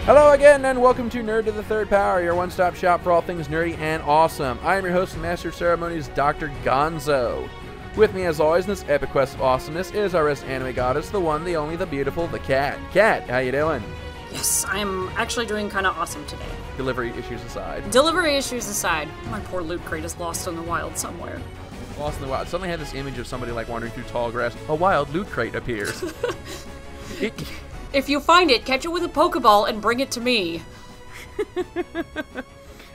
Hello again, and welcome to Nerd to the Third Power, your one-stop shop for all things nerdy and awesome. I am your host and master of ceremonies, Dr. Gonzo. With me, as always, in this epic quest of awesomeness is our resident anime goddess, the one, the only, the beautiful, the Cat. Cat, how you doing? Yes, I'm actually doing kind of awesome today. Delivery issues aside. Delivery issues aside, my poor loot crate is lost in the wild somewhere. Lost in the wild. Suddenly I had this image of somebody like wandering through tall grass. A wild loot crate appears. If you find it, catch it with a Pokeball and bring it to me.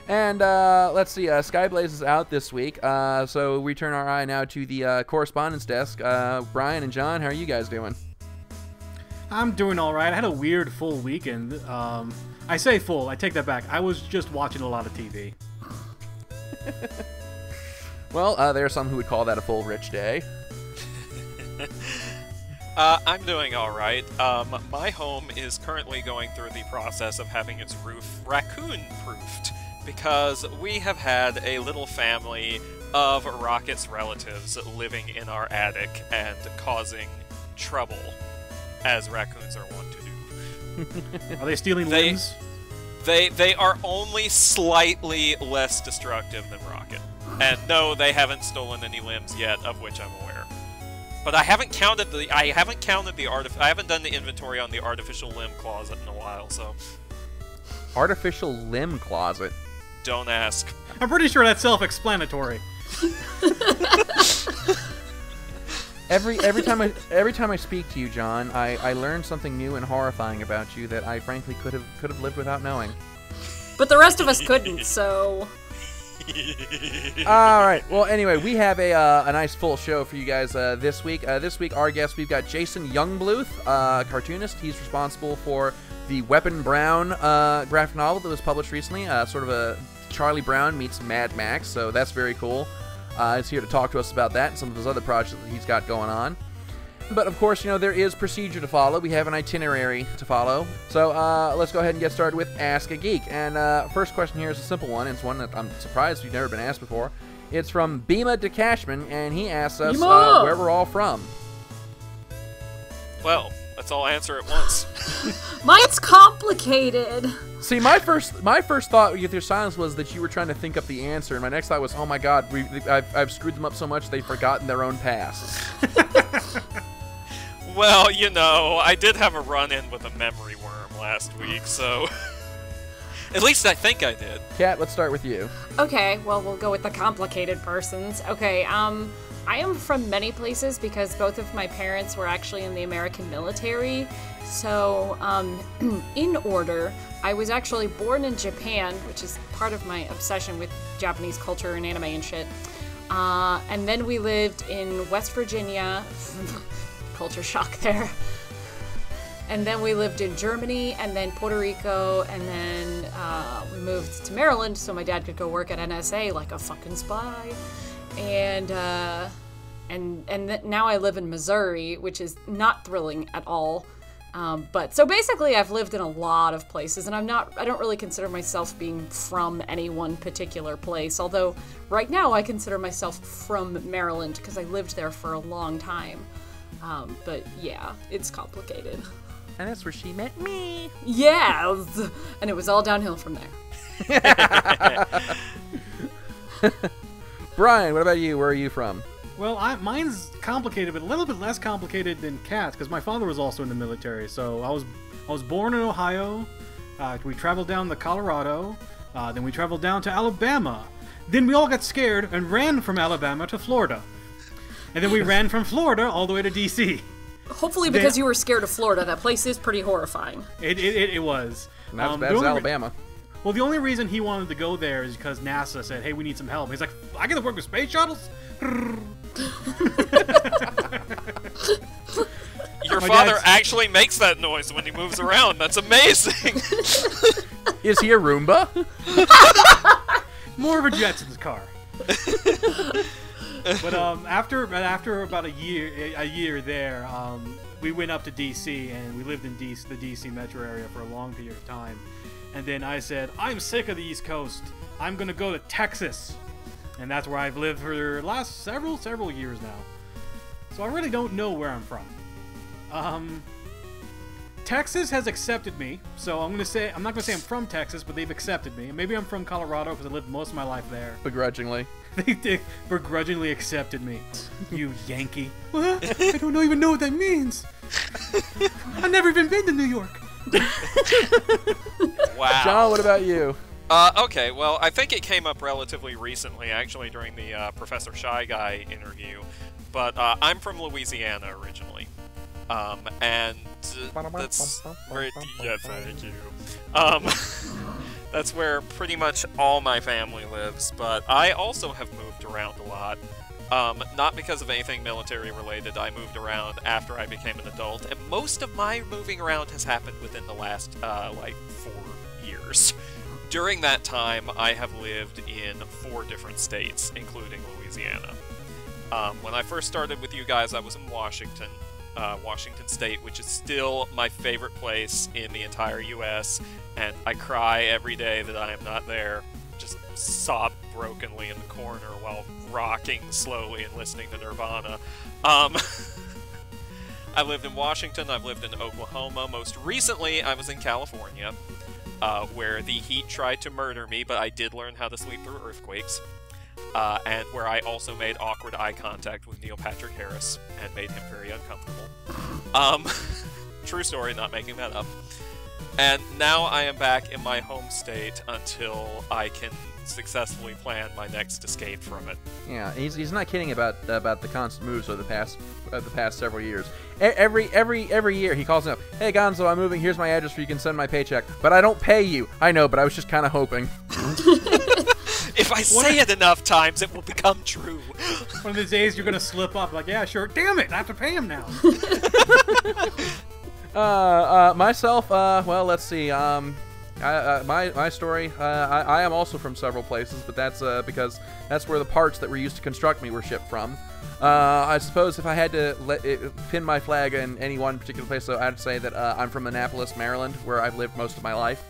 And let's see, Skyblaze is out this week, so we turn our eye now to the correspondence desk. Brian and John, how are you guys doing? I'm doing all right. I had a weird full weekend. I say full, I take that back. I was just watching a lot of TV. Well, there are some who would call that a full rich day. I'm doing alright. My home is currently going through the process of having its roof raccoon-proofed, because we have had a little family of Rocket's relatives living in our attic and causing trouble, as raccoons are wont to do. Are they stealing limbs? They are only slightly less destructive than Rocket. And no, they haven't stolen any limbs yet, of which I'm aware. But I haven't counted I haven't done the inventory on the artificial limb closet in a while, so. Artificial limb closet? Don't ask. I'm pretty sure that's self-explanatory. Every time I speak to you, John, I learn something new and horrifying about you that I frankly could have lived without knowing. But the rest of us couldn't, so. All right. Well, anyway, we have a nice full show for you guys this week. This week, our guest, we've got Jason Yungbluth, cartoonist. He's responsible for the Weapon Brown graphic novel that was published recently, sort of a Charlie Brown meets Mad Max, so that's very cool. He's here to talk to us about that and some of his other projects that he's got going on. But, of course, you know, there is procedure to follow. We have an itinerary to follow. So let's go ahead and get started with Ask a Geek. And first question here is a simple one. It's one that I'm surprised you've never been asked before. It's from Bima DeCashman, and he asks us where we're all from. Well, let's all answer at once. Mine's complicated. See, my first thought with your silence was that you were trying to think up the answer, and my next thought was, oh my god, I've screwed them up so much they've forgotten their own pasts. Well, you know, I did have a run-in with a memory worm last week, so. At least I think I did. Kat, let's start with you. Okay, well, we'll go with the complicated persons. Okay, I am from many places because both of my parents were actually in the American military. So, in order, I was actually born in Japan, which is part of my obsession with Japanese culture and anime and shit. And then we lived in West Virginia. Culture shock there. And then we lived in Germany, and then Puerto Rico, and then we moved to Maryland so my dad could go work at NSA like a fucking spy. And now I live in Missouri, which is not thrilling at all. But so basically I've lived in a lot of places, and I don't really consider myself being from any one particular place, although right now I consider myself from Maryland because I lived there for a long time. But yeah, it's complicated. And that's where she met me. Yes! And it was all downhill from there. Brian, what about you? Where are you from? Well, mine's complicated, but a little bit less complicated than Kat's, because my father was also in the military. So I was born in Ohio. We traveled down to Colorado. Then we traveled down to Alabama. Then we all got scared and ran from Alabama to Florida. And then we ran from Florida all the way to D.C. Hopefully because you were scared of Florida. That place is pretty horrifying. It was. Not as bad as Alabama. Well, the only reason he wanted to go there is because NASA said, hey, we need some help. He's like, I get to work with space shuttles? Your father actually makes that noise when he moves around. That's amazing. Is he a Roomba? More of a Jetsons car. But after about a year there, we went up to D.C. and we lived in the D.C. metro area for a long period of time. And then I said, I'm sick of the East Coast. I'm gonna go to Texas, and that's where I've lived for the last several years now. So I really don't know where I'm from. Texas has accepted me, so I'm not gonna say I'm from Texas, but they've accepted me. Maybe I'm from Colorado because I lived most of my life there. Begrudgingly. They begrudgingly accepted me. You Yankee. What? I don't even know what that means. I've never even been to New York. Wow. John, what about you? Okay, well, I think it came up relatively recently, actually, during the Professor Shy Guy interview. But I'm from Louisiana originally. And that's where, yeah, thank you. That's where pretty much all my family lives, but I also have moved around a lot. Not because of anything military related, I moved around after I became an adult, and most of my moving around has happened within the last, 4 years. During that time, I have lived in 4 different states, including Louisiana. When I first started with you guys, I was in Washington State, which is still my favorite place in the entire U.S., and I cry every day that I am not there, just sob brokenly in the corner while rocking slowly and listening to Nirvana. I lived in Washington, I've lived in Oklahoma, most recently I was in California, where the heat tried to murder me, but I did learn how to sleep through earthquakes. And where I also made awkward eye contact with Neil Patrick Harris and made him very uncomfortable. True story, not making that up. And now I am back in my home state until I can successfully plan my next escape from it. Yeah, he's not kidding about the constant moves of the past several years. Every year he calls me up. Hey Gonzo, I'm moving. Here's my address where you can send my paycheck. But I don't pay you. I know, but I was just kind of hoping. If I say it enough times, it will become true. One of the days you're gonna slip up, like, yeah, sure. Damn it, I have to pay him now. Myself, well, let's see. My story. I am also from several places, but that's because that's where the parts that were used to construct me were shipped from. I suppose if I had to pin my flag in any one particular place, so I'd say that I'm from Annapolis, Maryland, where I've lived most of my life.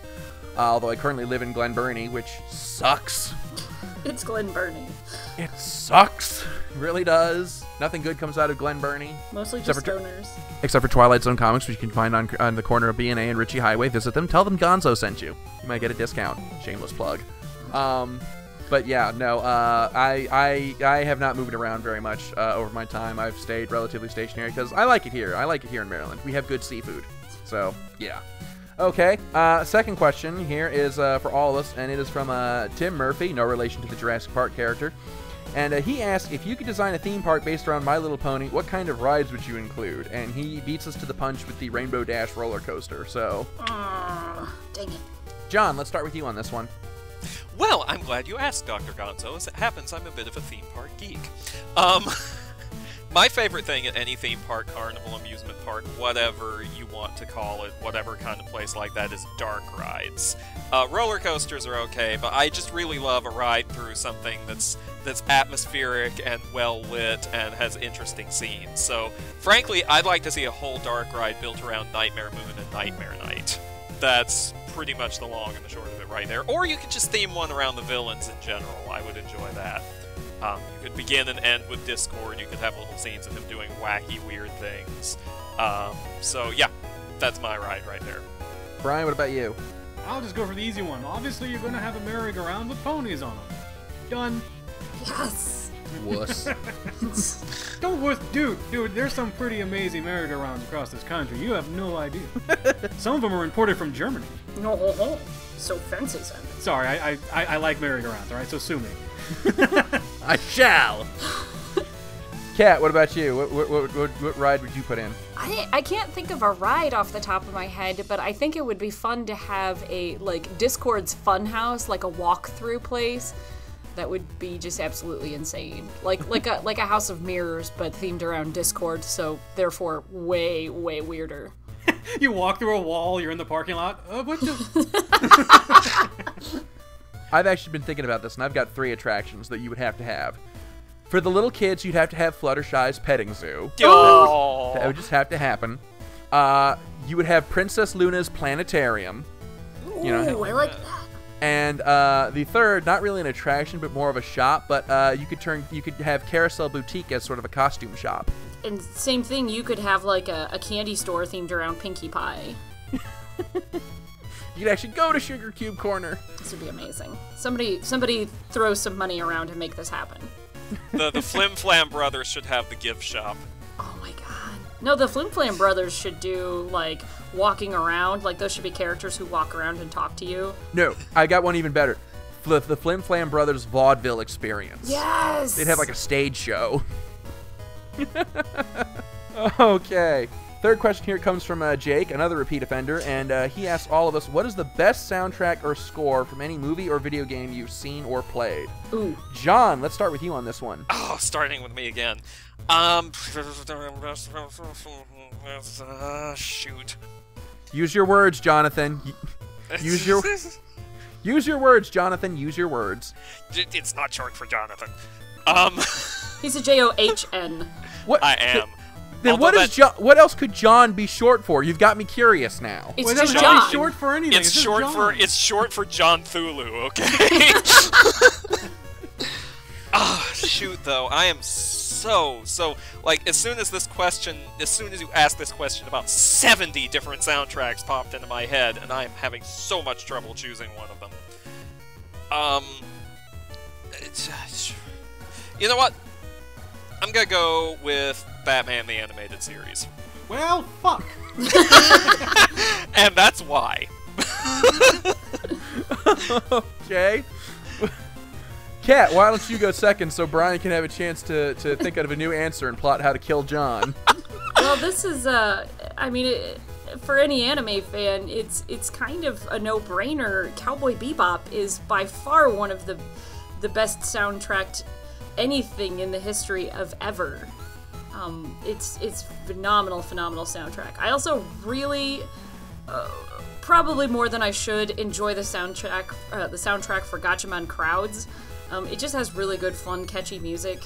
Although I currently live in Glen Burnie, which sucks. It's Glen Burnie. It sucks. It really does. Nothing good comes out of Glen Burnie. Mostly just stoners. Except for Twilight Zone comics, which you can find on the corner of B&A and Ritchie Highway. Visit them. Tell them Gonzo sent you. You might get a discount. Shameless plug. But yeah, no. I have not moved around very much over my time. I've stayed relatively stationary because I like it here. I like it here in Maryland. We have good seafood. So yeah. Okay, second question here is for all of us, and it is from Tim Murphy, no relation to the Jurassic Park character. And he asked, if you could design a theme park based around My Little Pony, what kind of rides would you include? And he beats us to the punch with the Rainbow Dash roller coaster, so... Dang it. John, let's start with you on this one. Well, I'm glad you asked, Dr. Gonzo. As it happens, I'm a bit of a theme park geek. My favorite thing at any theme park, carnival, amusement park, whatever you want to call it, whatever kind of place like that, is dark rides. Roller coasters are okay, but I just really love a ride through something that's atmospheric and well lit and has interesting scenes. So, frankly, I'd like to see a whole dark ride built around Nightmare Moon and Nightmare Night. That's pretty much the long and the short of it right there. Or you could just theme one around the villains in general. I would enjoy that. You could begin and end with Discord. You could have little scenes of him doing wacky, weird things. So, yeah, that's my ride right there. Brian, what about you? I'll just go for the easy one. Obviously, you're going to have a merry-go-round with ponies on them. Done. Yes. Wuss. Don't wuss. Dude, there's some pretty amazing merry-go-rounds across this country. You have no idea. Some of them are imported from Germany. No, so fancy, Simon. Sorry, I like merry-go-rounds, all right? So sue me. I shall. Kat, what about you? What ride would you put in? I can't think of a ride off the top of my head, but I think it would be fun to have a, like, Discord's Funhouse, like a walk-through place. That would be just absolutely insane. Like a House of Mirrors, but themed around Discord, so therefore way, way weirder. You walk through a wall, you're in the parking lot. What the... I've actually been thinking about this, and I've got 3 attractions that you would have to have. For the little kids, you'd have to have Fluttershy's Petting Zoo. Oh. That would just have to happen. You would have Princess Luna's Planetarium. Ooh, I like that. And the third, not really an attraction, but more of a shop. But you could have Carousel Boutique as sort of a costume shop. And same thing, you could have like a candy store themed around Pinkie Pie. You could actually go to Sugar Cube Corner. This would be amazing. Somebody throw some money around to make this happen. The Flim Flam brothers should have the gift shop. Oh my god. No, the Flim Flam brothers should do, like, walking around. Like, those should be characters who walk around and talk to you. No, I got one even better. The Flim Flam Brothers vaudeville experience. Yes! They'd have, like, a stage show. Okay. Third question here comes from Jake, another repeat offender, and he asks all of us, what is the best soundtrack or score from any movie or video game you've seen or played? Ooh. John, let's start with you on this one. Oh, starting with me again. Shoot. Use your words, Jonathan. Use your words, Jonathan. Use your words. It's not short for Jonathan. He's a John. What? I am. Then what else could John be short for? You've got me curious now. It's Well, just that's not John. short for anything. It's just short John. for John Thulu, okay? Shoot though, I am so like as soon as you asked this question, about 70 different soundtracks popped into my head, and I am having so much trouble choosing one of them. You know what? I'm gonna go with Batman the Animated Series. Well, fuck. And that's why. Okay. Kat, why don't you go second so Brian can have a chance to think of a new answer and plot how to kill John? Well, this is, for any anime fan, it's kind of a no-brainer. Cowboy Bebop is by far one of the best soundtracked anything in the history of ever. It's phenomenal soundtrack. I also really, probably more than I should, enjoy the soundtrack for Gatchaman Crowds. It just has really good, fun, catchy music,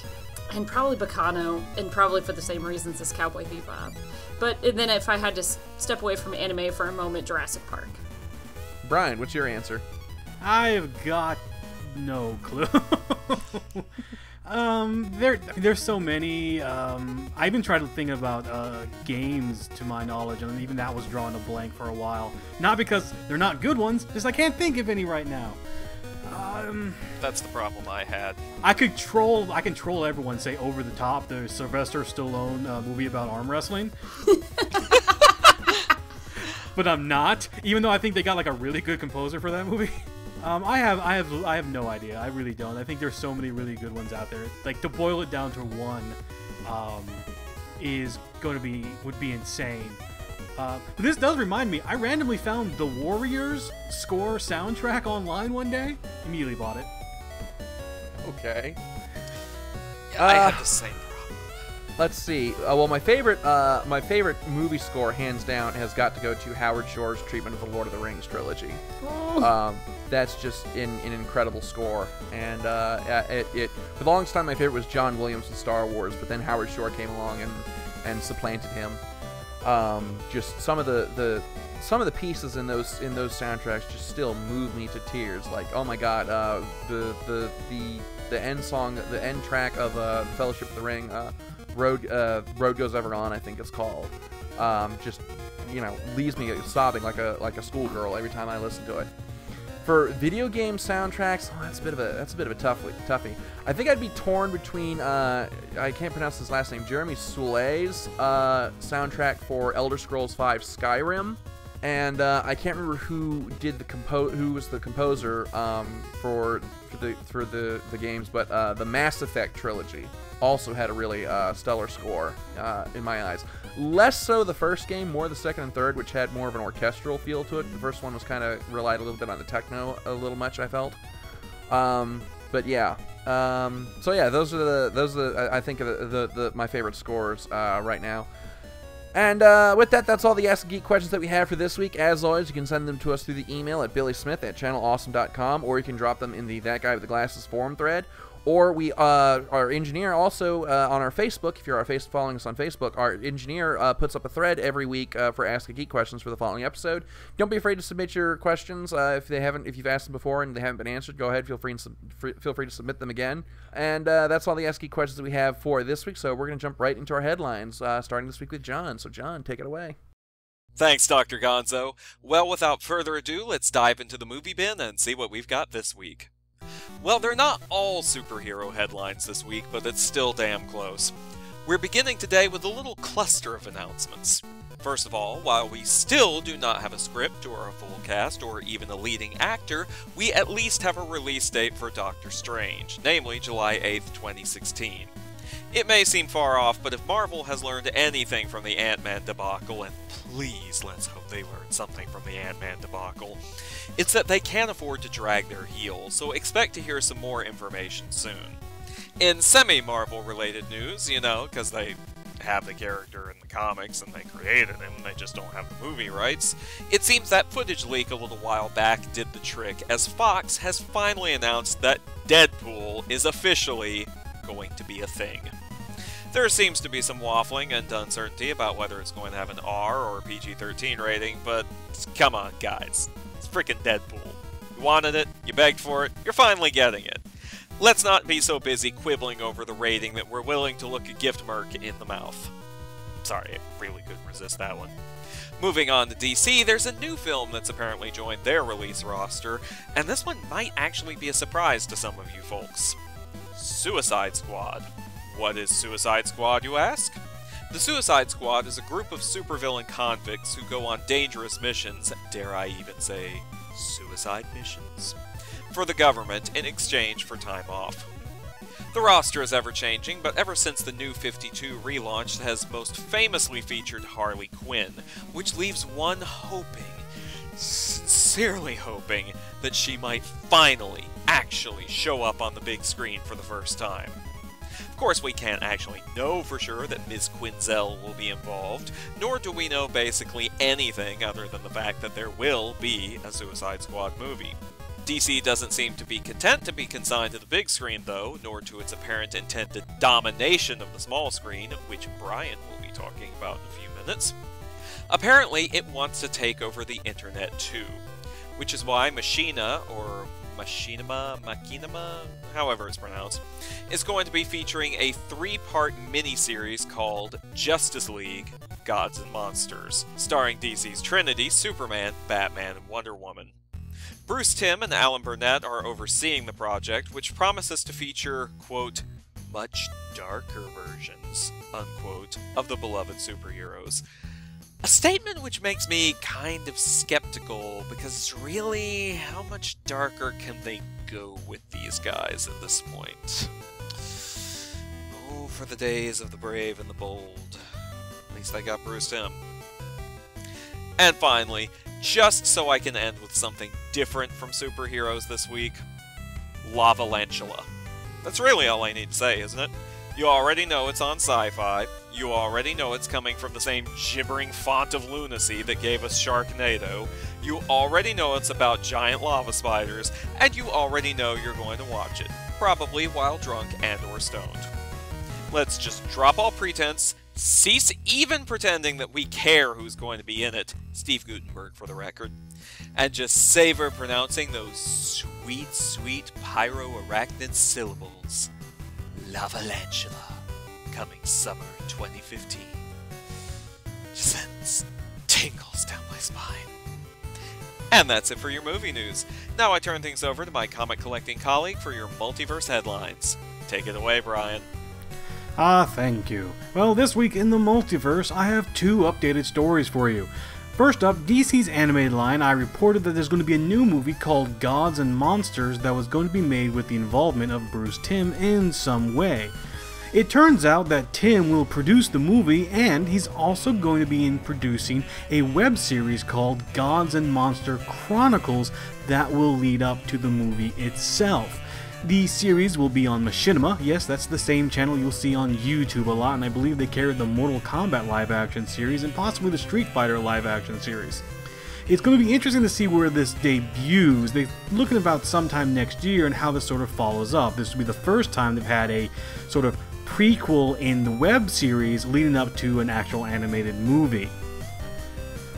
and probably Bacano, and probably for the same reasons as Cowboy Bebop. But then if I had to step away from anime for a moment, Jurassic Park. Brian, what's your answer? I've got no clue. There's so many. I even tried to think about games, to my knowledge, and even that was drawing a blank for a while. Not because they're not good ones, just I can't think of any right now. That's the problem I had. I can troll everyone. Say Over the Top, the Sylvester Stallone movie about arm wrestling. But I'm not, even though I think they got like a really good composer for that movie. I have no idea. I really don't. I think there's so many really good ones out there. Like, to boil it down to one, would be insane. But this does remind me. I randomly found the Warriors score soundtrack online one day. Immediately bought it. Okay. Yeah, I had the same problem. Let's see. Well, my favorite movie score, hands down, has got to go to Howard Shore's treatment of the Lord of the Rings trilogy. That's just an incredible score, and for the longest time my favorite was John Williams in Star Wars, but then Howard Shore came along and supplanted him. Just some of the pieces in those soundtracks just still move me to tears. Like, oh my God, the end song, the end track of Fellowship of the Ring, Road Goes Ever On, I think it's called. Just, leaves me sobbing like a schoolgirl every time I listen to it. For video game soundtracks, that's a bit of a toughie. I think I'd be torn between I can't pronounce his last name, Jeremy Soule's soundtrack for Elder Scrolls V Skyrim, and I can't remember who was the composer for the games, but the Mass Effect trilogy also had a really stellar score in my eyes. Less so the first game, more the second and third, which had more of an orchestral feel to it. The first one was kind of relied a little bit on the techno a little much, I felt. But yeah. So yeah, those are I think my favorite scores right now. And with that, that's all the Ask a Geek questions that we have for this week. As always, you can send them to us through the email at billysmith@channelawesome.com, or you can drop them in the That Guy with the Glasses forum thread. Or our engineer also on our Facebook, if you're following us on Facebook, our engineer puts up a thread every week for Ask a Geek questions for the following episode. Don't be afraid to submit your questions if you've asked them before and they haven't been answered. Go ahead, feel free to submit them again. And that's all the Ask a Geek questions that we have for this week. So we're going to jump right into our headlines, starting this week with John. So John, take it away. Thanks, Dr. Gonzo. Well, without further ado, let's dive into the movie bin and see what we've got this week. Well, they're not all superhero headlines this week, but it's still damn close. We're beginning today with a little cluster of announcements. First of all, while we still do not have a script or a full cast or even a leading actor, we at least have a release date for Doctor Strange, namely July 8th, 2016. It may seem far off, but if Marvel has learned anything from the Ant-Man debacle, and please let's hope they learned something from the Ant-Man debacle, it's that they can't afford to drag their heels, so expect to hear some more information soon. In semi-Marvel related news, because they have the character in the comics and they created him, they just don't have the movie rights, it seems that footage leak a little while back did the trick, as Fox has finally announced that Deadpool is officially going to be a thing. There seems to be some waffling and uncertainty about whether it's going to have an R or PG-13 rating, but come on guys, it's freaking Deadpool. You wanted it, you begged for it, you're finally getting it. Let's not be so busy quibbling over the rating that we're willing to look a gift mark in the mouth. Sorry, I really couldn't resist that one. Moving on to DC, there's a new film that's apparently joined their release roster, and this one might actually be a surprise to some of you folks. Suicide Squad. What is Suicide Squad, you ask? The Suicide Squad is a group of supervillain convicts who go on dangerous missions, dare I even say, suicide missions, for the government in exchange for time off. The roster is ever-changing, but ever since the New 52 relaunch has most famously featured Harley Quinn, which leaves one hoping, sincerely hoping, that she might finally, actually show up on the big screen for the first time. Of course, we can't actually know for sure that Ms. Quinzel will be involved, nor do we know basically anything other than the fact that there will be a Suicide Squad movie. DC doesn't seem to be content to be consigned to the big screen though, nor to its apparent intended domination of the small screen, which Brian will be talking about in a few minutes. Apparently, it wants to take over the internet too, which is why Machinima, however it's pronounced, is going to be featuring a 3-part miniseries called Justice League: Gods and Monsters, starring DC's Trinity, Superman, Batman, and Wonder Woman. Bruce Timm and Alan Burnett are overseeing the project, which promises to feature, quote, much darker versions, unquote, of the beloved superheroes. A statement which makes me kind of skeptical, because really, how much darker can they go with these guys at this point? Oh, for the days of the brave and the bold. At least I got Bruce Timm. And finally, just so I can end with something different from superheroes this week, Lavalantula. That's really all I need to say, isn't it? You already know it's on Sci-Fi, you already know it's coming from the same gibbering font of lunacy that gave us Sharknado, you already know it's about giant lava spiders, and you already know you're going to watch it, probably while drunk and or stoned. Let's just drop all pretense, cease even pretending that we care who's going to be in it, Steve Guttenberg for the record, and just savor pronouncing those sweet, sweet pyro-arachnid syllables. Lavalantula, coming summer 2015. Just sends tingles down my spine. And that's it for your movie news. Now I turn things over to my comic collecting colleague for your multiverse headlines. Take it away, Brian. Thank you. Well, this week in the multiverse, I have 2 updated stories for you. First up, DC's animated line, I reported that there's going to be a new movie called Gods and Monsters that was going to be made with the involvement of Bruce Timm in some way. It turns out that Timm will produce the movie, and he's also going to be producing a web series called Gods and Monster Chronicles that will lead up to the movie itself. The series will be on Machinima. Yes, that's the same channel you'll see on YouTube a lot, and I believe they carried the Mortal Kombat live-action series and possibly the Street Fighter live-action series. It's going to be interesting to see where this debuts. They're looking about sometime next year and how this sort of follows up. This will be the first time they've had a sort of prequel in the web series leading up to an actual animated movie.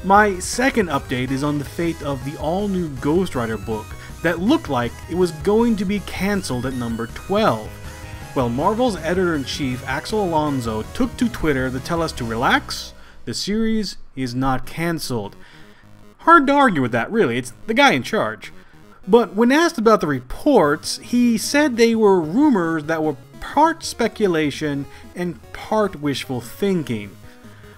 My second update is on the fate of the all-new Ghost Rider book that looked like it was going to be cancelled at number 12. Well, Marvel's editor-in-chief Axel Alonso took to Twitter to tell us to relax. The series is not cancelled. Hard to argue with that, really. It's the guy in charge. But when asked about the reports, he said they were rumors that were part speculation and part wishful thinking,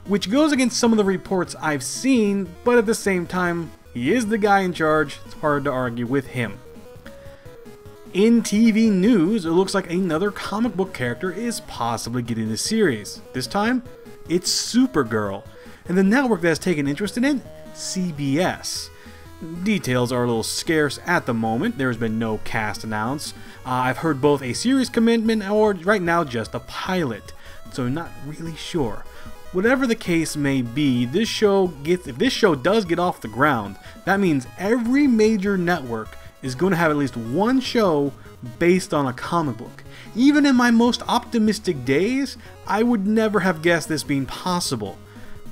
which goes against some of the reports I've seen, but at the same time, he is the guy in charge. It's hard to argue with him. In TV news, it looks like another comic book character is possibly getting a series. This time, it's Supergirl, and the network that has taken interest in it, CBS. Details are a little scarce at the moment. There's been no cast announced. I've heard both a series commitment or right now just a pilot, so I'm not really sure. Whatever the case may be, if this show does get off the ground, that means every major network is going to have at least one show based on a comic book. Even in my most optimistic days, I would never have guessed this being possible.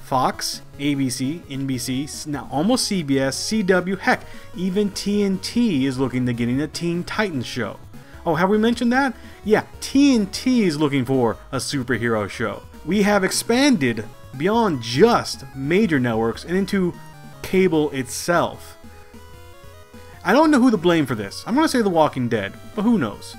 Fox, ABC, NBC, now almost CBS, CW, heck, even TNT is looking to getting a Teen Titans show. Oh, have we mentioned that? Yeah, TNT is looking for a superhero show. We have expanded beyond just major networks and into cable itself. I don't know who to blame for this. I'm going to say The Walking Dead, but who knows?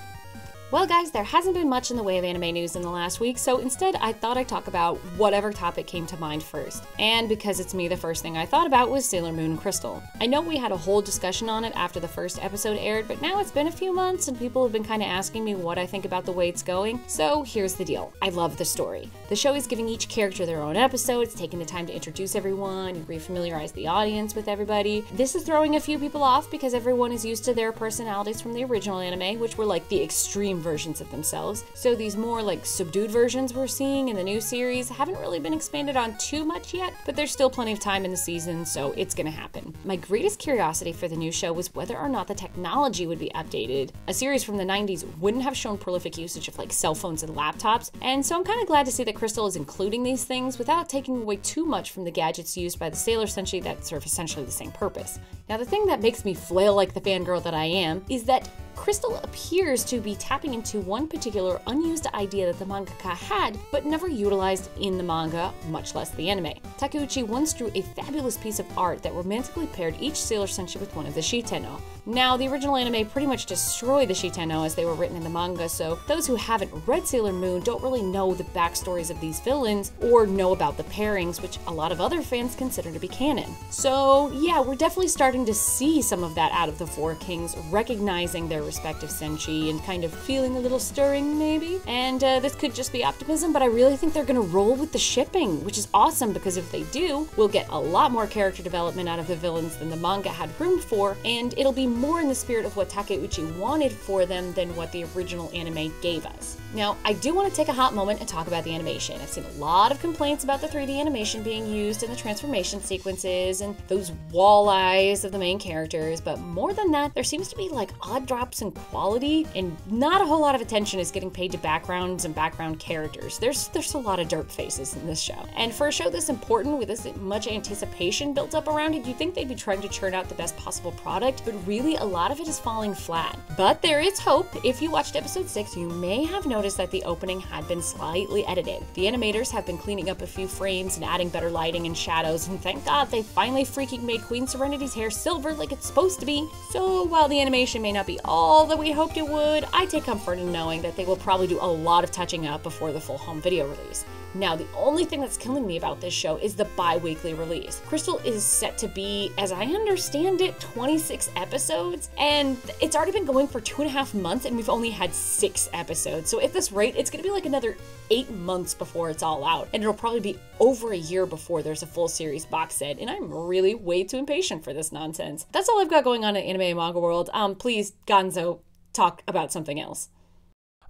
Well guys, there hasn't been much in the way of anime news in the last week, so instead I thought I'd talk about whatever topic came to mind first. And because it's me, the first thing I thought about was Sailor Moon Crystal. I know we had a whole discussion on it after the first episode aired, but now it's been a few months and people have been kind of asking me what I think about the way it's going. So here's the deal. I love the story. The show is giving each character their own episode, it's taking the time to introduce everyone and refamiliarize the audience with everybody. This is throwing a few people off because everyone is used to their personalities from the original anime, which were like the extreme versions of themselves. So these more like subdued versions we're seeing in the new series haven't really been expanded on too much yet, but there's still plenty of time in the season, so it's gonna happen. My greatest curiosity for the new show was whether or not the technology would be updated. A series from the 90s wouldn't have shown prolific usage of like cell phones and laptops, and so I'm kind of glad to see that Crystal is including these things without taking away too much from the gadgets used by the Sailor Senshi that serve essentially the same purpose. Now the thing that makes me flail like the fangirl that I am is that Crystal appears to be tapping into one particular unused idea that the mangaka had, but never utilized in the manga, much less the anime. Takeuchi once drew a fabulous piece of art that romantically paired each Sailor Senshi with one of the Shitenno. Now, the original anime pretty much destroyed the Shitenno as they were written in the manga, so those who haven't read Sailor Moon don't really know the backstories of these villains or know about the pairings, which a lot of other fans consider to be canon. So yeah, we're definitely starting to see some of that out of the Four Kings, recognizing their respective Senshi and kind of feeling a little stirring maybe. And this could just be optimism, but I really think they're gonna roll with the shipping, which is awesome because if they do, we'll get a lot more character development out of the villains than the manga had room for, and it'll be more in the spirit of what Takeuchi wanted for them than what the original anime gave us. Now, I do want to take a hot moment and talk about the animation. I've seen a lot of complaints about the 3D animation being used in the transformation sequences and those wall eyes of the main characters, but more than that, there seems to be like odd drops in quality and not a whole lot of attention is getting paid to backgrounds and background characters. There's a lot of derp faces in this show. And for a show this important with this much anticipation built up around it, you'd think they'd be trying to churn out the best possible product, but really a lot of it is falling flat. But there is hope. If you watched episode 6, you may have noticed that the opening had been slightly edited. The animators have been cleaning up a few frames and adding better lighting and shadows, and thank God they finally freaking made Queen Serenity's hair silver like it's supposed to be. So while the animation may not be all that we hoped it would, I take comfort in knowing that they will probably do a lot of touching up before the full home video release. Now, the only thing that's killing me about this show is the bi-weekly release. Crystal is set to be, as I understand it, 26 episodes, and it's already been going for 2.5 months, and we've only had 6 episodes. So at this rate, it's gonna be like another 8 months before it's all out, and it'll probably be over a year before there's a full series box set, and I'm really way too impatient for this nonsense. That's all I've got going on in anime and manga world. Please, Gonzo, talk about something else.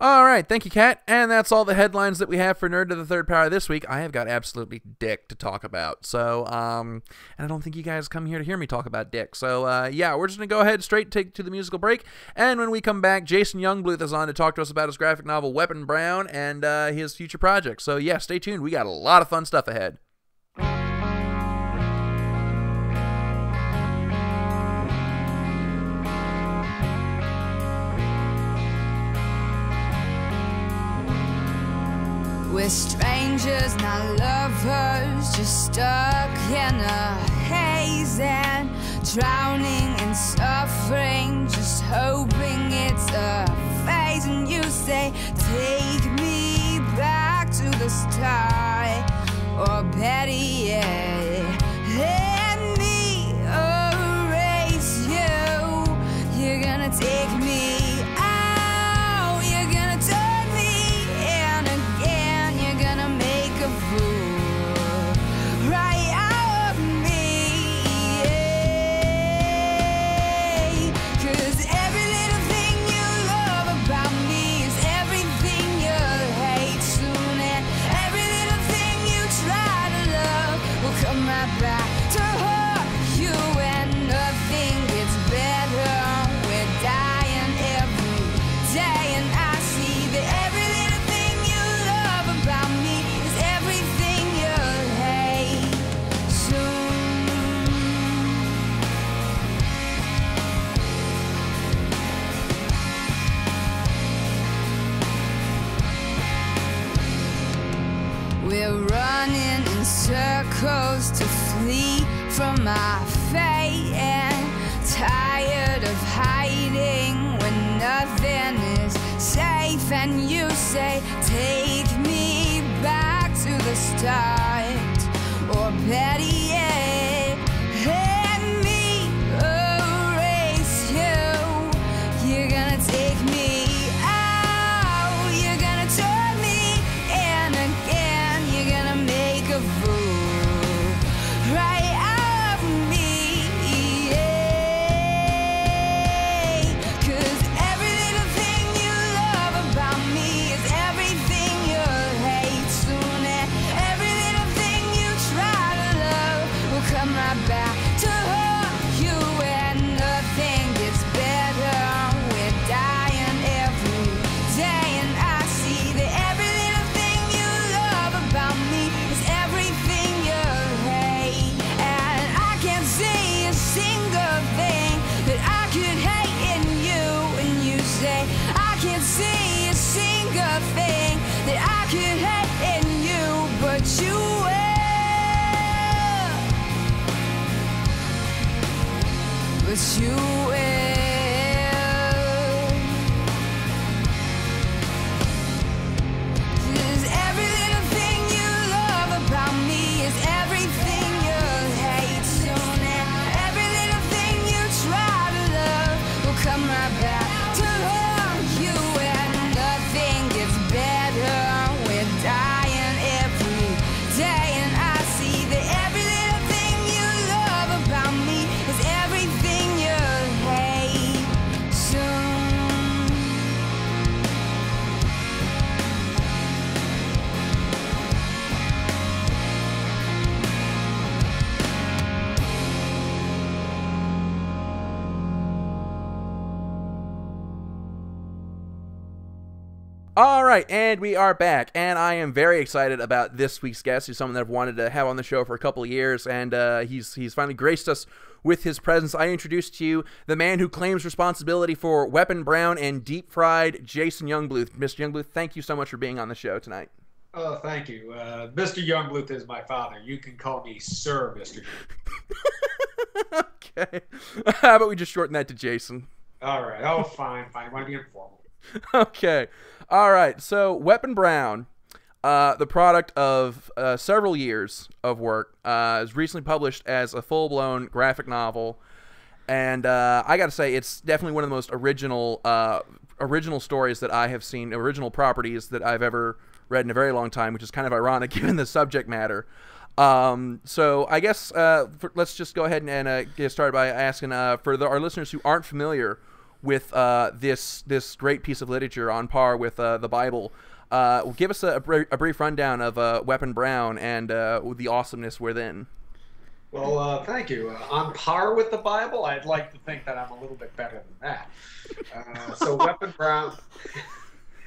All right, thank you, Kat. And that's all the headlines that we have for Nerd to the Third Power this week. I have got absolutely dick to talk about. So, and I don't think you guys come here to hear me talk about dick. So, yeah, we're just going to go ahead straight take to the musical break. And when we come back, Jason Yungbluth is on to talk to us about his graphic novel, Weapon Brown, and his future projects. So, yeah, stay tuned. We got a lot of fun stuff ahead. We're strangers. strangers, not lovers, just stuck in a haze and drowning in suffering, just hoping it's a phase. And you say, take me back to the start, or better yet, let me erase you. You're gonna take me out, you're gonna turn me in again, you're gonna make a fool right out of me, yeah. 'Cause every little thing you love about me is everything you'll hate soon, and every little thing you try to love will come right back to hurt you, and nothing gets better. We're dying every day, and I see that every little thing you love about me is everything you'll hate soon. We're running in circles to flee from our fate, and tired of hiding when nothing is safe. And you say, take me back to the start, or better yet, let me erase you. You're gonna take me out, you're gonna turn me in again, you're gonna make a fool right out of me, yeah. 'Cause every little thing you love about me is everything you'll hate soon, and every little thing you try to love will come right back to hurt you, and nothing gets better. We're dying every day, and I see that every little thing you love about me is everything you'll hate, and I can't see a single thing that I could hate in you. And you say, I can't see a single thing that I could hate in you, but you will, but you will. 'Cause every little thing you love about me is everything you'll hate soon, and every little thing you try to love will come right back to hurt you, and nothing gets better. We're dying every day, and I see that every little thing you love about me is everything you'll hate soon. All right, and we are back, and I am very excited about this week's guest. He's someone that I've wanted to have on the show for a couple of years, and he's finally graced us with his presence. I introduce to you the man who claims responsibility for Weapon Brown and Deep Fried, Jason Yungbluth. Mr. Yungbluth, thank you so much for being on the show tonight. Oh, thank you. Mr. Yungbluth is my father. You can call me Sir Mr. Okay. How about we just shorten that to Jason? All right. Oh, fine. I want to be informal. Okay. All right. So, Weapon Brown, the product of several years of work, is recently published as a full-blown graphic novel. And I got to say, it's definitely one of the most original stories that I have seen, original properties that I've ever read in a very long time, which is kind of ironic given the subject matter. So I guess let's just go ahead and get started by asking for our listeners who aren't familiar with this great piece of literature on par with the Bible, give us a brief rundown of Weapon Brown and the awesomeness within. Well, thank you. On par with the Bible, I'd like to think that I'm a little bit better than that. So Weapon Brown,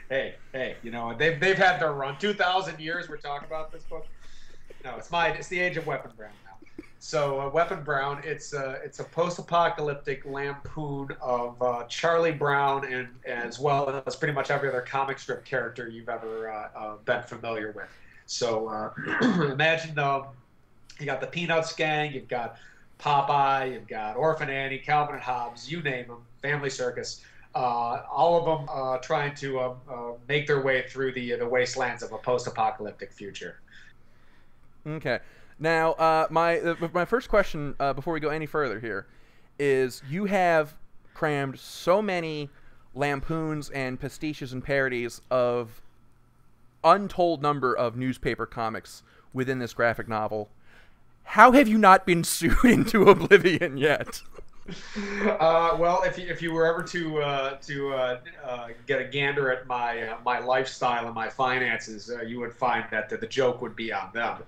hey, you know, they've had their run. 2,000 years we're talking about this book. No, it's the age of Weapon Brown now. So Weapon Brown, it's a post-apocalyptic lampoon of Charlie Brown and as well as pretty much every other comic strip character you've ever been familiar with. So imagine you got the Peanuts gang, you've got Popeye, you've got Orphan Annie, Calvin and Hobbes, you name them, Family Circus. All of them trying to make their way through the wastelands of a post-apocalyptic future. Okay. Now, my first question before we go any further here is, you have crammed so many lampoons and pastiches and parodies of untold number of newspaper comics within this graphic novel. How have you not been sued into oblivion yet? Well, if you were ever to get a gander at my lifestyle and my finances, you would find that the joke would be on them.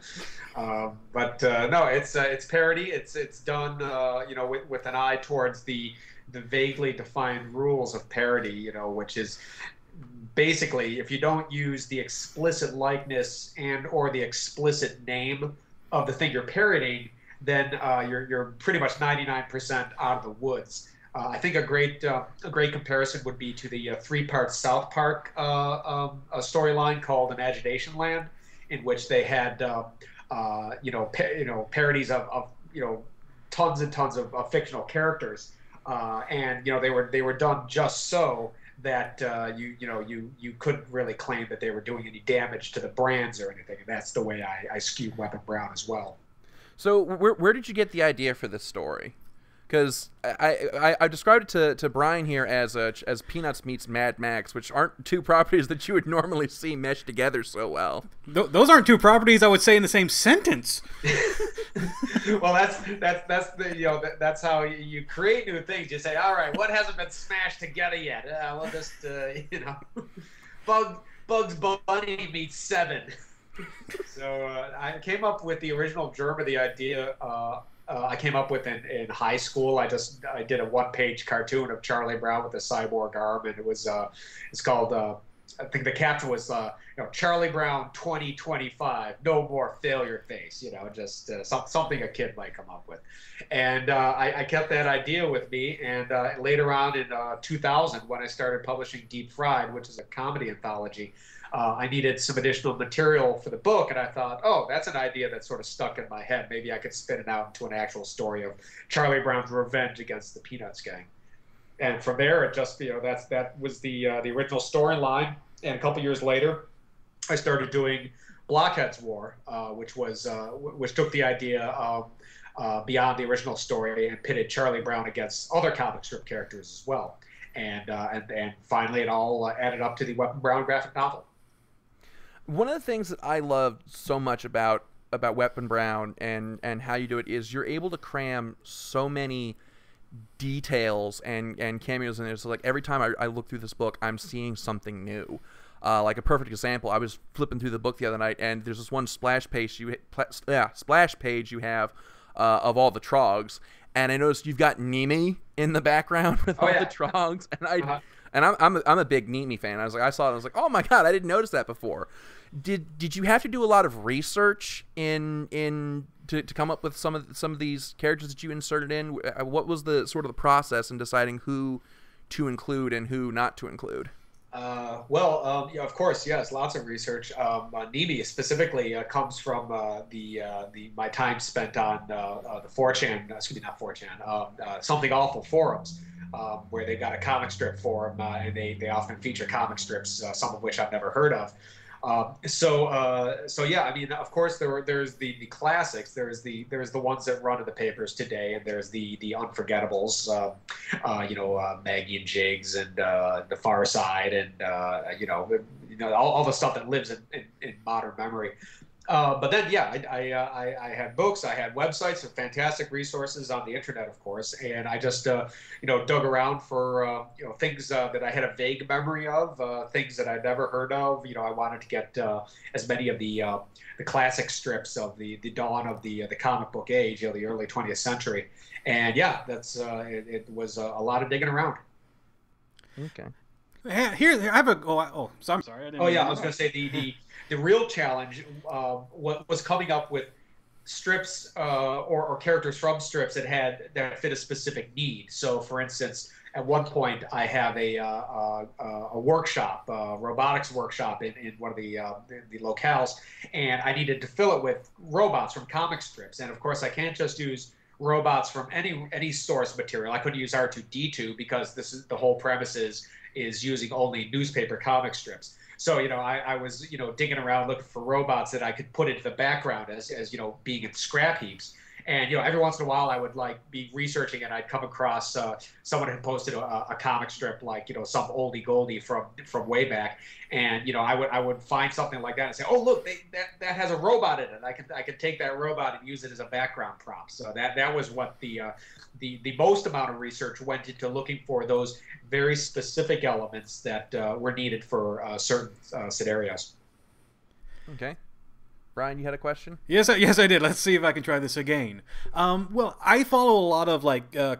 But no, it's parody. It's done with an eye towards the vaguely defined rules of parody, which is basically, if you don't use the explicit likeness and or the explicit name of the thing you're parodying, then you're pretty much 99% out of the woods. I think a great comparison would be to the 3-part South Park storyline called Imagination Land, in which they had parodies of tons and tons of fictional characters, and they were done just so that you couldn't really claim that they were doing any damage to the brands or anything, and that's the way I skewed Weapon Brown as well. So where did you get the idea for this story? Because I described it to Brian here as Peanuts meets Mad Max, which aren't two properties that you would normally see meshed together so well. Those aren't two properties I would say in the same sentence. Well, that's how you create new things. You say, all right, what hasn't been smashed together yet? We'll just Bugs Bunny meets Seven. So I came up with the original germ of the idea. I came up with in high school. I did a 1-page cartoon of Charlie Brown with a cyborg arm, and it's called I think the caption was Charlie Brown 2025, no more failure face. Just something a kid might come up with, and I kept that idea with me. And later on in 2000, when I started publishing Deep Fried, which is a comedy anthology, I needed some additional material for the book, and I thought, oh, that's an idea that sort of stuck in my head. Maybe I could spin it out into an actual story of Charlie Brown's revenge against the Peanuts gang. And from there, it just that was the original storyline. And a couple years later, I started doing Blockhead's War, which took the idea of beyond the original story and pitted Charlie Brown against other comic strip characters as well. And finally, it all added up to the Weapon Brown graphic novel. One of the things that I love so much about Weapon Brown and how you do it is you're able to cram so many details and cameos in there. So like every time I look through this book, I'm seeing something new. Like a perfect example, I was flipping through the book the other night, and there's this one splash page you have of all the Trogs, and I noticed you've got Nemi in the background with all the Trogs, and And I'm a big Nemi fan. I saw it. I was like, oh my god, I didn't notice that before. Did you have to do a lot of research to come up with some of these characters that you inserted in? What was the sort of the process in deciding who to include and who not to include? Yeah, of course, yes, lots of research. Nemi specifically comes from my time spent on the 4chan, excuse me, not 4chan, Something Awful forums, where they've got a comic strip forum, and they often feature comic strips, some of which I've never heard of. So yeah, I mean, of course, there's the classics. There's the ones that run in the papers today, and there's the unforgettables. Maggie and Jigs, and The Far Side, and all the stuff that lives in modern memory. But then, yeah, I had books, I had websites, and fantastic resources on the internet, of course, and I just dug around for things that I had a vague memory of, things that I'd never heard of. I wanted to get as many of the classic strips of the dawn of the comic book age, the early 20th century, and yeah, that's it was a lot of digging around. Okay. Here I have a. So I'm sorry. I was going to say the real challenge was coming up with strips or characters from strips that fit a specific need. So, for instance, at one point I have a workshop, robotics workshop in one of the locales, and I needed to fill it with robots from comic strips. And of course, I can't just use robots from any source material. I couldn't use R2-D2 because this is the whole premise is using only newspaper comic strips. So, I was, digging around looking for robots that I could put into the background as being in scrap heaps. And, every once in a while I would be researching and I'd come across someone had posted a comic strip, some oldie goldie from way back. And, I would find something like that and say, oh, look, that has a robot in it. I could take that robot and use it as a background prop. So that was what the most amount of research went into, looking for those very specific elements that were needed for certain scenarios. Okay. Brian, you had a question? Yes, I did. Let's see if I can try this again. Well, I follow a lot of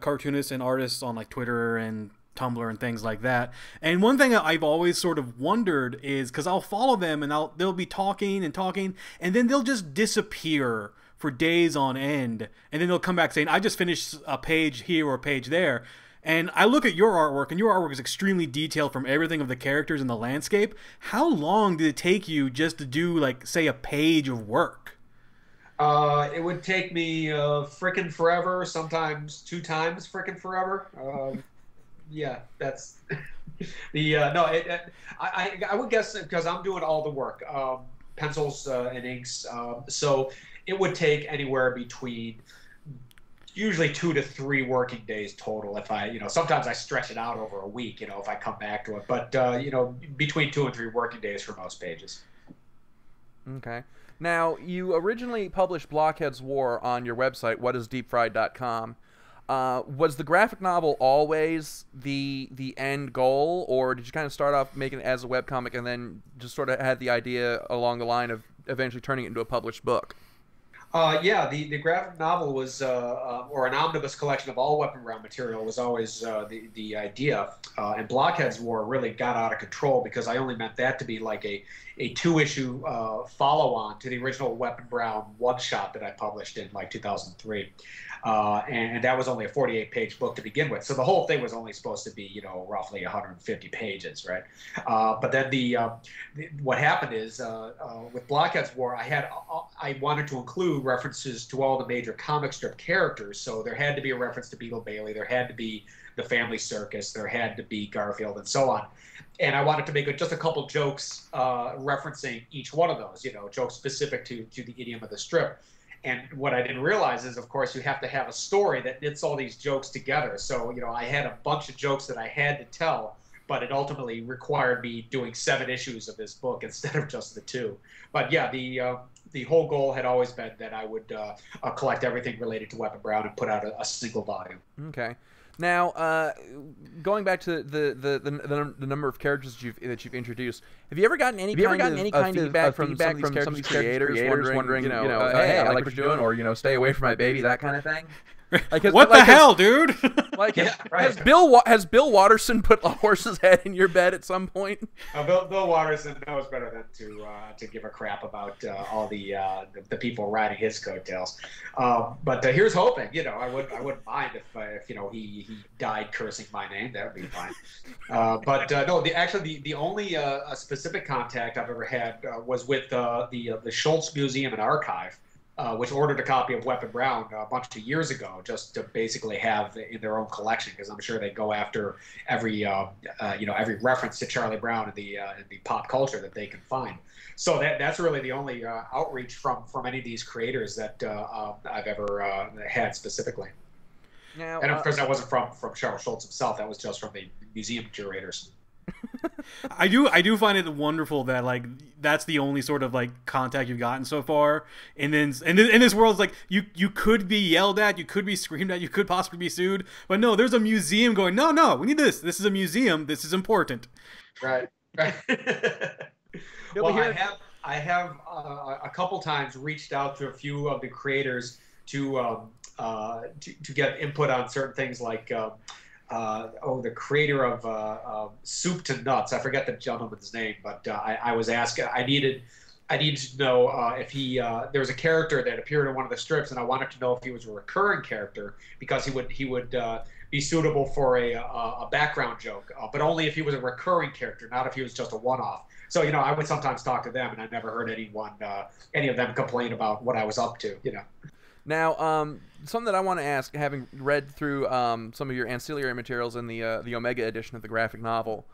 cartoonists and artists on Twitter and Tumblr and things like that. And one thing I've always sort of wondered is, because I'll follow them and they'll be talking, and then they'll just disappear for days on end, and then they'll come back saying, I just finished a page here or a page there. And I look at your artwork, and your artwork is extremely detailed from everything of the characters and the landscape. How long did it take you just to do, say, a page of work? It would take me frickin' forever, sometimes 2 times frickin' forever. Yeah, that's I would guess, because I'm doing all the work, pencils and inks. So it would take anywhere between usually 2 to 3 working days total. If I, sometimes I stretch it out over a week, if I come back to it. But, between 2 and 3 working days for most pages. Okay. Now, you originally published Blockhead's War on your website, whatisdeepfried.com. Was the graphic novel always the end goal, or did you kind of start off making it as a webcomic and then just sort of had the idea along the line of eventually turning it into a published book? Yeah, the graphic novel was, or an omnibus collection of all Weapon Brown material was always the idea. And Blockhead's War really got out of control because I only meant that to be like a 2-issue follow-on to the original Weapon Brown one-shot that I published in 2003. And that was only a 48-page book to begin with. So the whole thing was only supposed to be, roughly 150 pages, right? But then what happened is, with Blockhead's War, I wanted to include references to all the major comic strip characters. So there had to be a reference to Beetle Bailey, there had to be the Family Circus, there had to be Garfield, and so on. And I wanted to make just a couple jokes referencing each one of those, jokes specific to the idiom of the strip. And what I didn't realize is, of course, you have to have a story that knits all these jokes together. So, I had a bunch of jokes that I had to tell, but it ultimately required me doing 7 issues of this book instead of just the 2. But yeah, the whole goal had always been that I would collect everything related to Weapon Brown and put out a single volume. Okay. Now, going back to the number of characters that you've introduced, have you ever gotten any kind of feedback from some of these creators wondering, hey, I like what you're doing, or stay away from my baby, that kind of thing? What the hell, dude? Has Bill Watterson put a horse's head in your bed at some point? Bill Watterson knows better than to give a crap about all the people riding his coattails. But here's hoping. I wouldn't mind if he died cursing my name. That would be fine. But no, the only specific contact I've ever had was with the Schultz Museum and Archive. Which ordered a copy of Weapon Brown a bunch of years ago, just to basically have in their own collection, because I'm sure they go after every reference to Charlie Brown in the pop culture that they can find. So that's really the only outreach from any of these creators that I've ever had specifically. Now, and of course, that wasn't from Charles Schultz himself. That was just from the museum curators. I do find it wonderful that that's the only sort of contact you've gotten so far, and then in this world, it's you could be yelled at, you could be screamed at, you could possibly be sued, but no, there's a museum going, no, we need this. This is a museum. This is important. Right. Well, I have a couple times reached out to a few of the creators to get input on certain things like. The creator of Soup to Nuts. I forget the gentleman's name, but I was asking. I needed to know if he. There was a character that appeared in one of the strips, and I wanted to know if he was a recurring character because he would be suitable for a background joke, but only if he was a recurring character, not if he was just a one-off. So, you know, I would sometimes talk to them, and I never heard any of them complain about what I was up to, you know. Now, something that I want to ask, having read through some of your ancillary materials in the Omega edition of the graphic novel,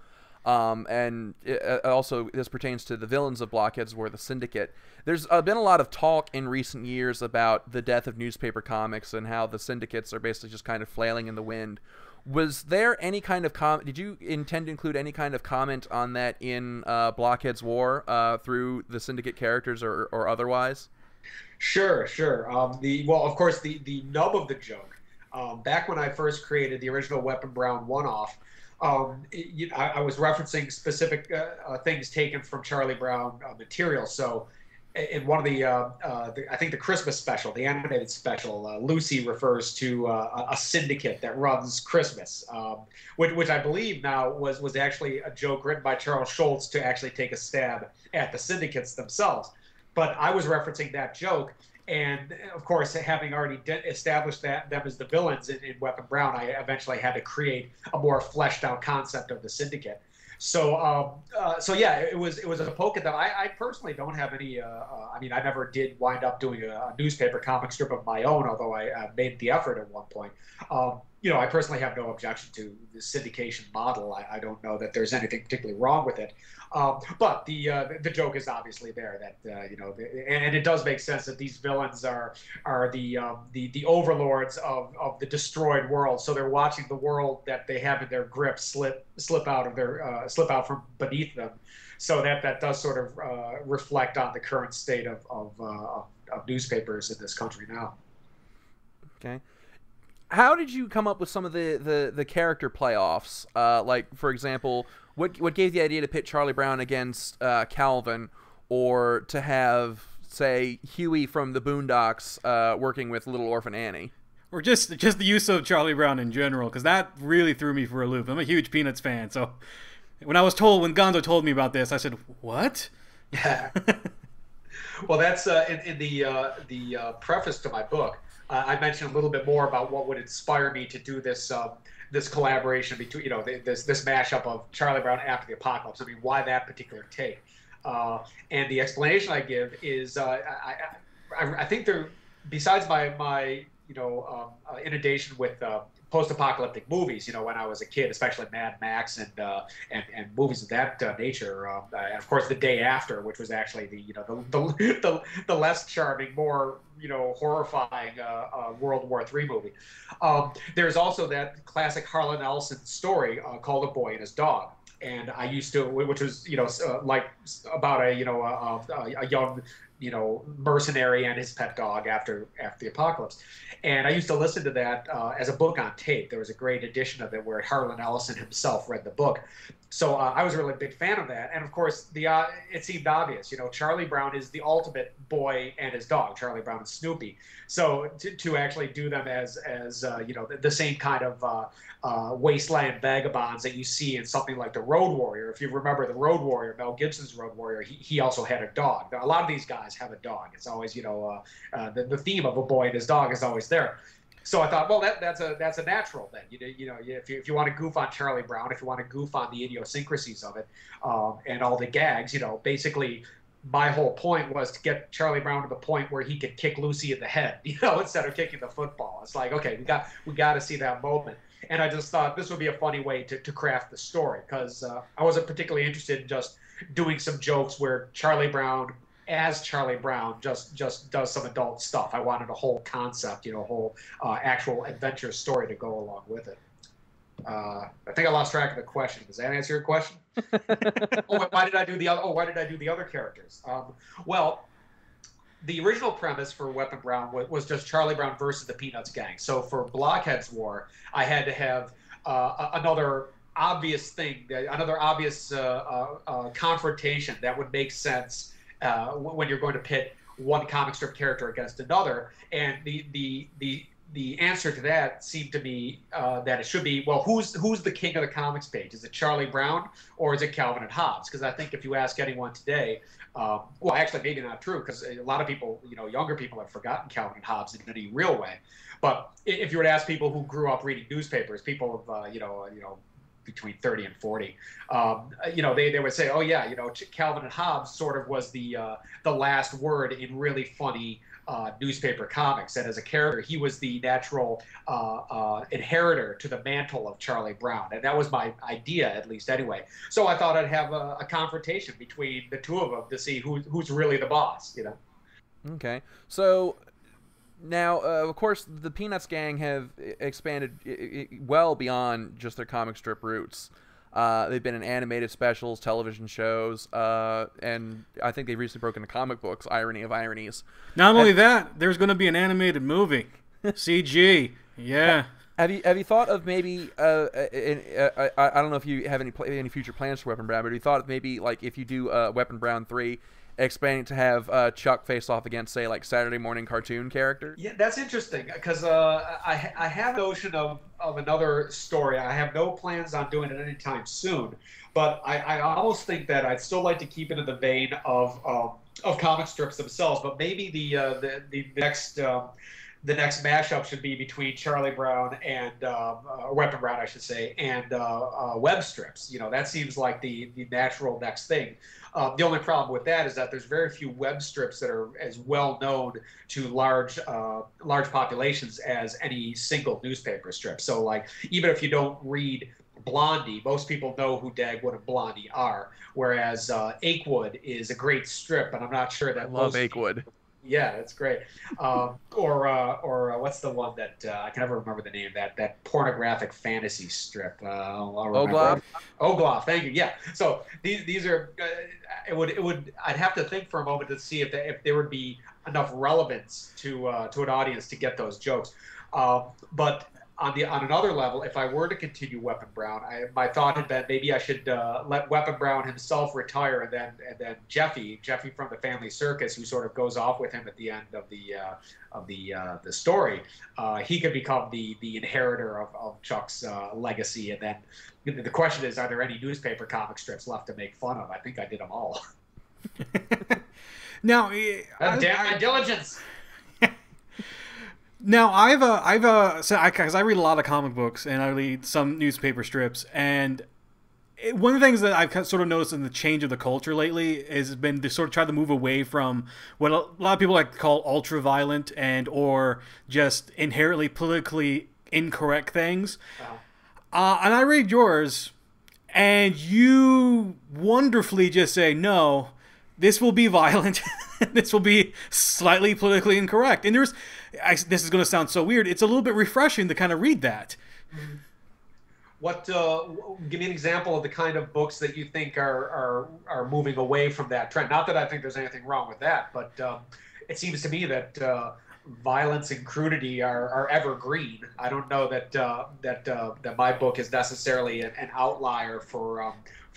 and also this pertains to the villains of Blockhead's War, the Syndicate. There's been a lot of talk in recent years about the death of newspaper comics and how the syndicates are basically just kind of flailing in the wind. Was there any kind of did you intend to include any kind of comment on that in Blockhead's War through the Syndicate characters or otherwise? Sure. Well, of course, the nub of the joke, back when I first created the original Weapon Brown one-off, I was referencing specific things taken from Charlie Brown material. So in one of I think the Christmas special, the animated special, Lucy refers to a syndicate that runs Christmas, which I believe now was actually a joke written by Charles Schultz to actually take a stab at the syndicates themselves. But I was referencing that joke, and of course, having already established them as the villains in Weapon Brown, I eventually had to create a more fleshed out concept of the syndicate. So, yeah, it was a poke at them. I personally don't have any. I mean, I never did wind up doing a newspaper comic strip of my own, although I made the effort at one point. You know, I personally have no objection to the syndication model. I don't know that there's anything particularly wrong with it. But the joke is obviously there that you know, and it does make sense that these villains are the overlords of the destroyed world. So they're watching the world that they have in their grip slip out from beneath them. So that does sort of reflect on the current state of newspapers in this country now. Okay. How did you come up with some of the character playoffs? Like, for example, what gave the idea to pit Charlie Brown against Calvin, or to have, say, Huey from the Boondocks working with Little Orphan Annie? Or just the use of Charlie Brown in general, because that really threw me for a loop. I'm a huge Peanuts fan, so when Gonzo told me about this, I said, "What?" Yeah. Well, that's in the preface to my book. I mentioned a little bit more about what would inspire me to do this this collaboration between, you know, this mashup of Charlie Brown after the apocalypse. I mean, why that particular take? And the explanation I give is I think there, besides my you know, inundation with post-apocalyptic movies, you know, when I was a kid, especially Mad Max and movies of that nature, and of course The Day After, which was actually the less charming, more, you know, horrifying World War III movie. There's also that classic Harlan Ellison story called A Boy and His Dog. And I used to, which was, you know, like about a young, you know, mercenary and his pet dog after the apocalypse. And I used to listen to that as a book on tape. There was a great edition of it where Harlan Ellison himself read the book. So I was a really big fan of that. And of course, it seemed obvious, you know, Charlie Brown is the ultimate boy and his dog, Charlie Brown and Snoopy. So to actually do them as you know, the same kind of wasteland vagabonds that you see in something like The Road Warrior. If you remember The Road Warrior, Mel Gibson's Road Warrior, he also had a dog. A lot of these guys have a dog. It's always, you know, the theme of a boy and his dog is always there. So I thought, well, that's a natural then. You know, if you want to goof on Charlie Brown, if you want to goof on the idiosyncrasies of it, and all the gags, you know, basically my whole point was to get Charlie Brown to the point where he could kick Lucy in the head, you know, instead of kicking the football. It's like, okay, we got to see that moment. And I just thought this would be a funny way to craft the story, because I wasn't particularly interested in just doing some jokes where Charlie Brown as Charlie Brown just does some adult stuff. I wanted a whole concept, you know, a whole actual adventure story to go along with it. I think I lost track of the question. Does that answer your question? Why did I do the other characters? Well, the original premise for Weapon Brown was just Charlie Brown versus the Peanuts gang. So for Blockhead's War, I had to have another obvious thing, another obvious confrontation that would make sense when you're going to pit one comic strip character against another. And the the answer to that seemed to me that it should be, well, who's the king of the comics page? Is it Charlie Brown or is it Calvin and Hobbes? Because I think if you ask anyone today, well, actually, maybe not true, because a lot of people, younger people have forgotten Calvin and Hobbes in any real way. But if you were to ask people who grew up reading newspapers, people of between 30 and 40, they would say, oh yeah, Calvin and Hobbes sort of was the last word in really funny newspaper comics, and as a character, he was the natural inheritor to the mantle of Charlie Brown, and that was my idea, at least anyway. So I thought I'd have a confrontation between the two of them to see who's really the boss. Okay, so now, of course, the Peanuts gang have expanded well beyond just their comic strip roots. They've been in animated specials, television shows, and I think they've recently broken into comic books. Irony of ironies. Not only that, there's going to be an animated movie, CG. Yeah. Have you thought of maybe? I don't know if you have any future plans for Weapon Brown, but have you thought of maybe like if you do Weapon Brown 3, expanding to have Chuck face off against, say, like Saturday morning cartoon character? Yeah, that's interesting, because I have a notion of another story. I have no plans on doing it anytime soon, but I almost think that I'd still like to keep it in the vein of comic strips themselves. But maybe the next mashup should be between Charlie Brown and Weapon Brown, I should say, and web strips. That seems like the natural next thing. The only problem with that is that there's very few web strips that are as well known to large populations as any single newspaper strip. So, like, even if you don't read Blondie, most people know who Dagwood and Blondie are. Whereas Achewood is a great strip, and I'm not sure that I love Achewood. Yeah, that's great. Or what's the one that I can never remember the name, that pornographic fantasy strip? Yungbluth. Yungbluth, thank you. Yeah. So these are I'd have to think for a moment to see if there would be enough relevance to an audience to get those jokes. But on another level, if I were to continue Weapon Brown, my thought had been maybe I should let Weapon Brown himself retire, and then Jeffy from the Family Circus, who sort of goes off with him at the end of the story, he could become the inheritor of Chuck's legacy. And then the question is, are there any newspaper comic strips left to make fun of? I think I did them all. Now, damn my diligence. Now, because I read a lot of comic books and I read some newspaper strips, and one of the things that I've sort of noticed in the change of the culture lately has been to sort of try to move away from what a lot of people like to call ultra-violent or just inherently politically incorrect things. Wow. And I read yours, and you wonderfully just say, no, this will be violent. This will be slightly politically incorrect. And this is going to sound so weird. It's a little bit refreshing to kind of read that. Give me an example of the kind of books that you think are moving away from that trend. Not that I think there's anything wrong with that, but it seems to me that violence and crudity are evergreen. I don't know that my book is necessarily an outlier for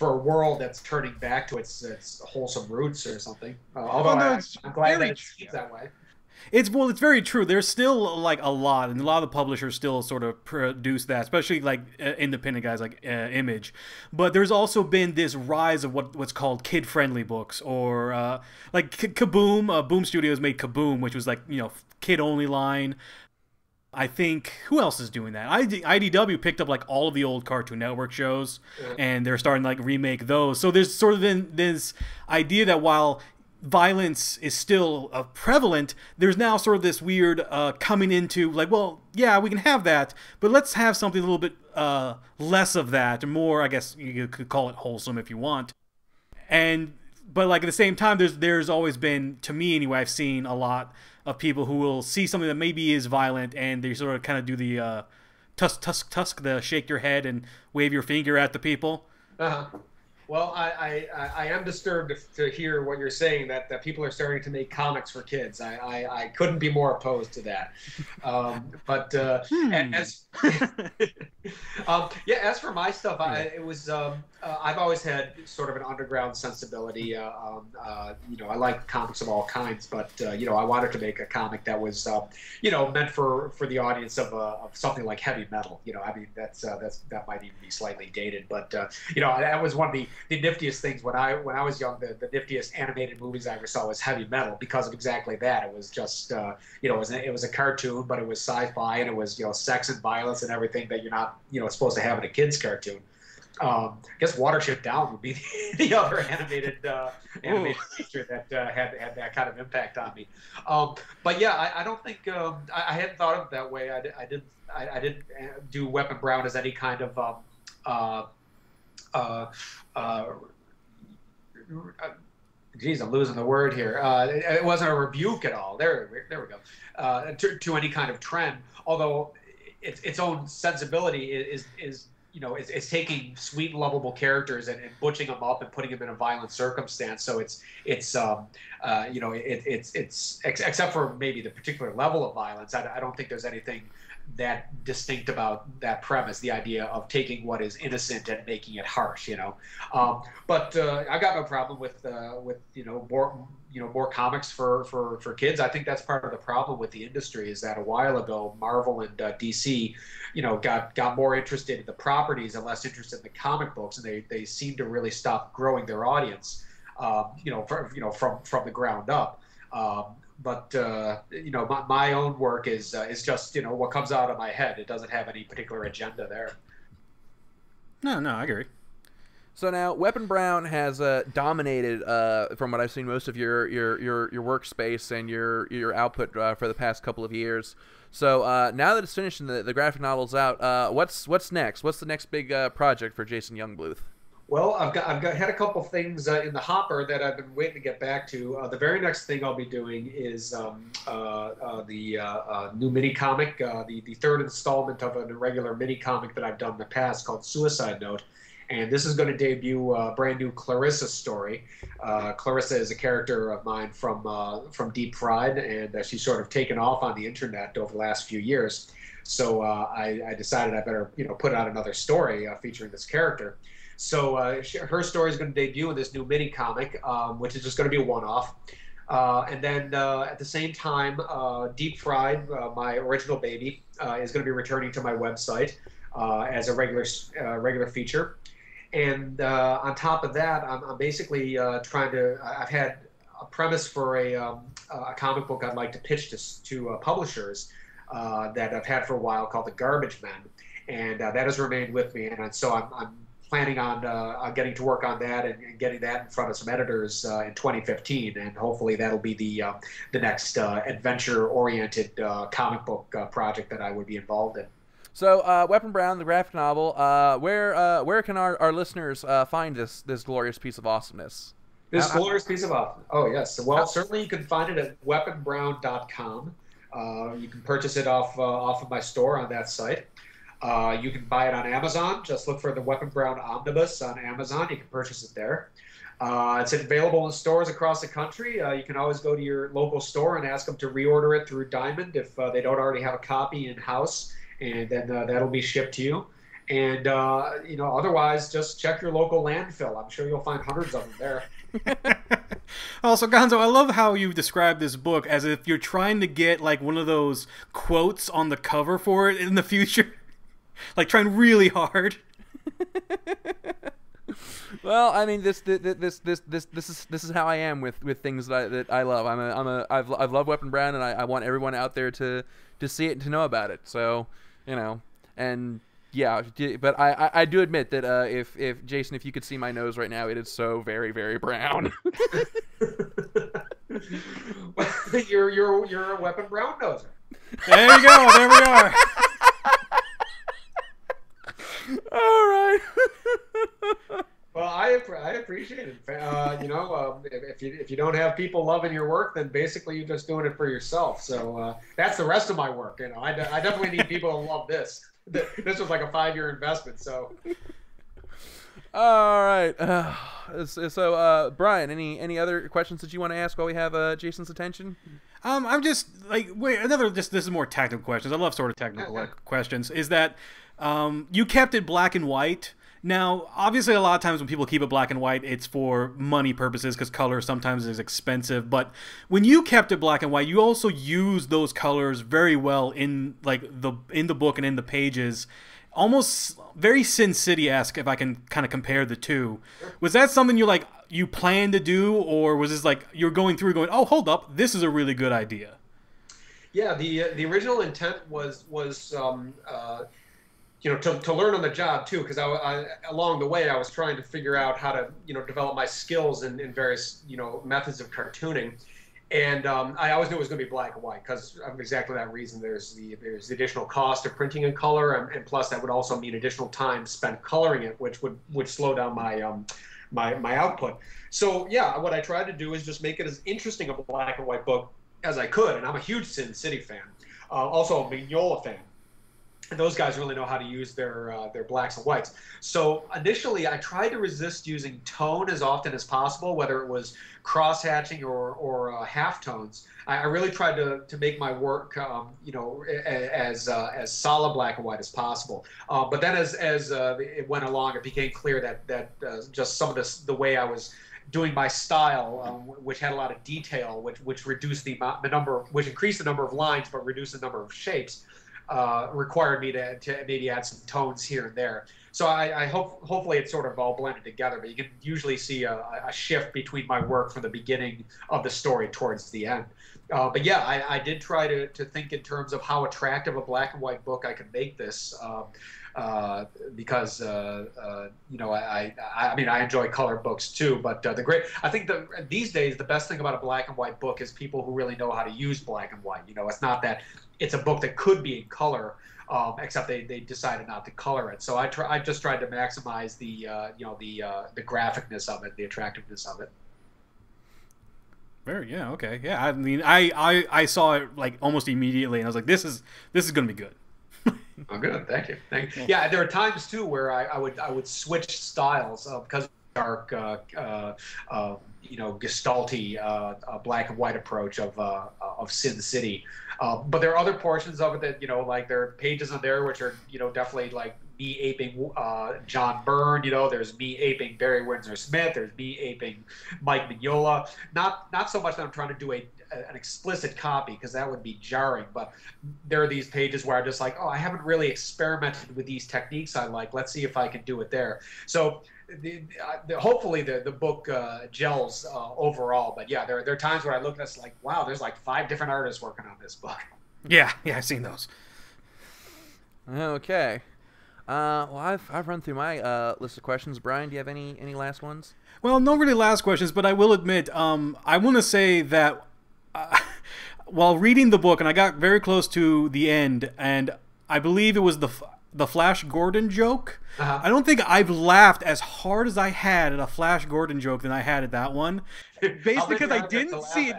a world that's turning back to its wholesome roots or something. Although I'm glad that it seems that way. It's very true. There's still like a lot, and a lot of the publishers still sort of produce that, especially like independent guys like Image. But there's also been this rise of what's called kid-friendly books, or like Kaboom. Boom Studios made Kaboom, which was like kid-only line. I think, who else is doing that? IDW picked up like all of the old Cartoon Network shows, and they're starting to like remake those. So there's sort of this idea that while violence is still prevalent, there's now sort of this weird coming into like, well, yeah, we can have that, but let's have something a little bit less of that, and more, I guess you could call it wholesome if you want. But like at the same time, there's always been, to me anyway, I've seen a lot of people who will see something that maybe is violent, and they sort of kind of do the tusk, the shake your head and wave your finger at the people. Well, I am disturbed to hear what you're saying, that people are starting to make comics for kids. I couldn't be more opposed to that. But as yeah, as for my stuff, I've always had sort of an underground sensibility. You know, I like comics of all kinds, but you know, I wanted to make a comic that was you know, meant for the audience of something like heavy metal. You know, I mean, that might even be slightly dated, but you know, that was one of the niftiest things when I was young. The niftiest animated movies I ever saw was heavy metal, because of exactly that. It was just you know, it was a cartoon, but it was sci-fi, and it was, you know, sex and violence and everything that you're not, you know, supposed to have in a kids cartoon. I guess Watership Down would be the other animated feature that had that kind of impact on me. But yeah, I don't think I hadn't thought of it that way. I didn't do Weapon Brown as any kind of geez, I'm losing the word here. It wasn't a rebuke at all. There we go. To any kind of trend, although its own sensibility is you know, it's taking sweet, lovable characters and butching them up and putting them in a violent circumstance. So it's you know, it's except for maybe the particular level of violence, I don't think there's anything that distinct about that premise, the idea of taking what is innocent and making it harsh, you know. But I got no problem with you know, more comics for kids. I think that's part of the problem with the industry, is that a while ago Marvel and DC, you know, got more interested in the properties and less interested in the comic books, and they seem to really stop growing their audience, you know, from the ground up. But you know, my own work is just, you know, what comes out of my head. It doesn't have any particular agenda there. No, I agree. So now, Weapon Brown has dominated, from what I've seen, most of your workspace and your output for the past couple of years. So now that it's finished and the graphic novel's out, what's next? What's the next big project for Jason Yungbluth? Well, I've had a couple things in the hopper that I've been waiting to get back to. The very next thing I'll be doing is the new mini comic, the third installment of a regular mini comic that I've done in the past, called Suicide Note. And this is going to debut a brand new Clarissa story. Clarissa is a character of mine from Deep Fried, and she's sort of taken off on the internet over the last few years. So I decided I better, you know, put out another story featuring this character. So her story is going to debut in this new mini comic, which is just going to be a one-off. And then at the same time, Deep Fried, my original baby, is going to be returning to my website as a regular feature. And on top of that, I'm basically trying to. I've had a premise for a comic book I'd like to pitch to publishers that I've had for a while, called The Garbage Men, and that has remained with me. And so I'm planning on getting to work on that and getting that in front of some editors in 2015, and hopefully that'll be the next adventure-oriented comic book project that I would be involved in. So, Weapon Brown, the graphic novel, where can our listeners find this glorious piece of awesomeness? This glorious piece of awesomeness. Oh, yes. Well, certainly you can find it at weaponbrown.com. You can purchase it off of my store on that site. You can buy it on Amazon. Just look for the Weapon Brown Omnibus on Amazon. You can purchase it there. It's available in stores across the country. You can always go to your local store and ask them to reorder it through Diamond if they don't already have a copy in-house. And then that'll be shipped to you. And, you know, otherwise, just check your local landfill. I'm sure you'll find hundreds of them there. Also, Gonzo, I love how you describe this book as if you're trying to get, like, one of those quotes on the cover for it in the future. Like, trying really hard. Well, I mean, this is how I am with things that I love. I've loved Weapon Brown, and I want everyone out there to see it and to know about it. So, you know, and yeah, but I do admit that if Jason, if you could see my nose right now, it is so very, very brown. You're a Weapon Brown noser. There you go. There we are. All right. Well, I appreciate it. You know, if you don't have people loving your work, then basically you're just doing it for yourself. So that's the rest of my work. You know, I definitely need people to love this. This was like a 5-year investment. So. All right. So, Brian, any other questions that you want to ask while we have Jason's attention? I'm just like this is more technical questions. I love sort of technical questions. Is that you kept it black and white? Now, obviously, a lot of times when people keep it black and white, it's for money purposes because color sometimes is expensive. But when you kept it black and white, you also used those colors very well in the book and in the pages. Almost very Sin City-esque, if I can kind of compare the two. Was that something you planned to do, or was this like you're going through going, oh, hold up, this is a really good idea? Yeah, the original intent was to learn on the job too, because I along the way I was trying to figure out how to develop my skills in various methods of cartooning. And I always knew it was going to be black and white because of exactly that reason. There's the additional cost of printing in color, and plus that would also mean additional time spent coloring it, which would slow down my output. So yeah, what I tried to do is just make it as interesting a black and white book as I could. And I'm a huge Sin City fan, also a Mignola fan. And those guys really know how to use their blacks and whites. So initially, I tried to resist using tone as often as possible, whether it was cross-hatching or half-tones. I really tried to make my work, as solid black and white as possible. But then as it went along, it became clear that just some of the way I was doing my style, which had a lot of detail, which reduced the number, which increased the number of lines but reduced the number of shapes. Required me to maybe add some tones here and there. So I hopefully it's sort of all blended together, but you can usually see a shift between my work from the beginning of the story towards the end. But yeah, I did try to think in terms of how attractive a black and white book I could make this, because I mean I enjoy color books too, but I think these days the best thing about a black and white book is people who really know how to use black and white. It's not that it's a book that could be in color, except they decided not to color it. So I just tried to maximize the graphicness of it, the attractiveness of it. Okay. Yeah, I mean, I saw it like almost immediately, and I was like, this is gonna be good. Oh, good. Thank you. Yeah, there are times too where I would switch styles because dark, gestalty, black and white approach of Sin City. But there are other portions of it that like there are pages on there which are definitely like me aping John Byrne. There's me aping Barry Windsor Smith. There's me aping Mike Mignola. Not so much that I'm trying to do an explicit copy because that would be jarring. But there are these pages where I'm just like, oh, I haven't really experimented with these techniques I like. Let's see if I can do it there. So hopefully the book gels overall. But yeah, there are times where I look at this like, wow, there's like 5 different artists working on this book. Yeah, I've seen those. Okay. Well, I've run through my list of questions. Brian, do you have any last ones? Well, no really last questions, but I will admit, I want to say that while reading the book, and I got very close to the end, and I believe it was the Flash Gordon joke. Uh-huh. I don't think I've laughed as hard as I had at a Flash Gordon joke than I had at that one. Basically because I didn't see it.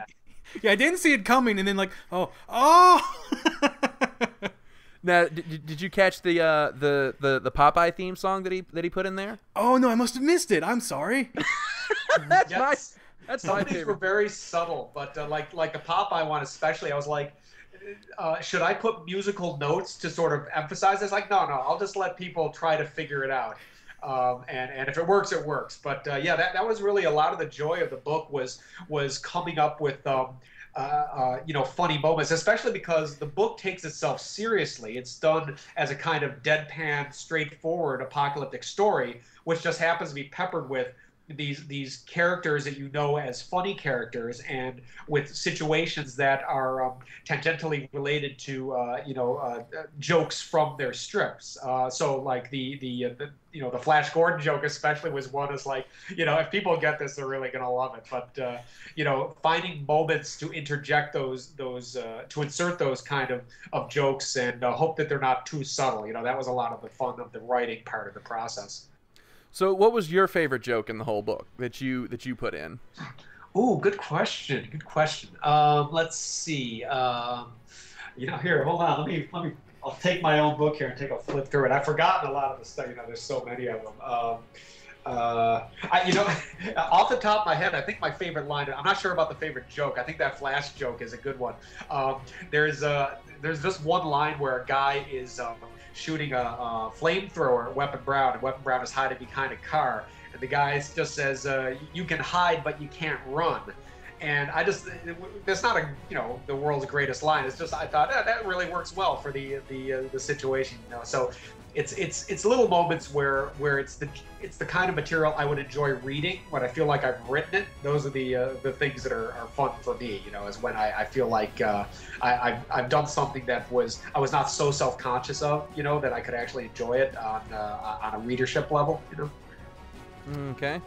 Yeah, I didn't see it coming, and then like, oh. Now, did you catch the Popeye theme song that he put in there? Oh no, I must have missed it. I'm sorry. That's nice. That's some of these were very subtle, but like the Popeye one especially, I was like, should I put musical notes to sort of emphasize this? Like, no, I'll just let people try to figure it out. And if it works, it works. But yeah, that was really a lot of the joy of the book was coming up with funny moments, especially because the book takes itself seriously. It's done as a kind of deadpan, straightforward apocalyptic story, which just happens to be peppered with these characters that as funny characters, and with situations that are tangentially related to jokes from their strips. So like the Flash Gordon joke especially was one is like, if people get this, they're really gonna love it. But finding moments to interject those to insert those kind of jokes and hope that they're not too subtle. That was a lot of the fun of the writing part of the process. So what was your favorite joke in the whole book that you put in? Ooh, good question. Let's see. Here, hold on. Let me. I'll take my own book here and take a flip through it. I've forgotten a lot of the stuff. There's so many of them. You know, off the top of my head, I think my favorite line. I'm not sure about the favorite joke. I think that Flash joke is a good one. There's just one line where a guy is shooting a flamethrower at Weapon Brown, and Weapon Brown is hiding behind a car, and the guy just says, "You can hide, but you can't run." And I just, that's not a, you know, the world's greatest line. It's just, I thought that really works well for the situation, you know. So it's little moments where it's the kind of material I would enjoy reading when I feel like I've written it. Those are the things that are fun for me, you know, is when I feel like I've done something that I was not so self-conscious of, you know, that I could actually enjoy it on a readership level, you know. Okay.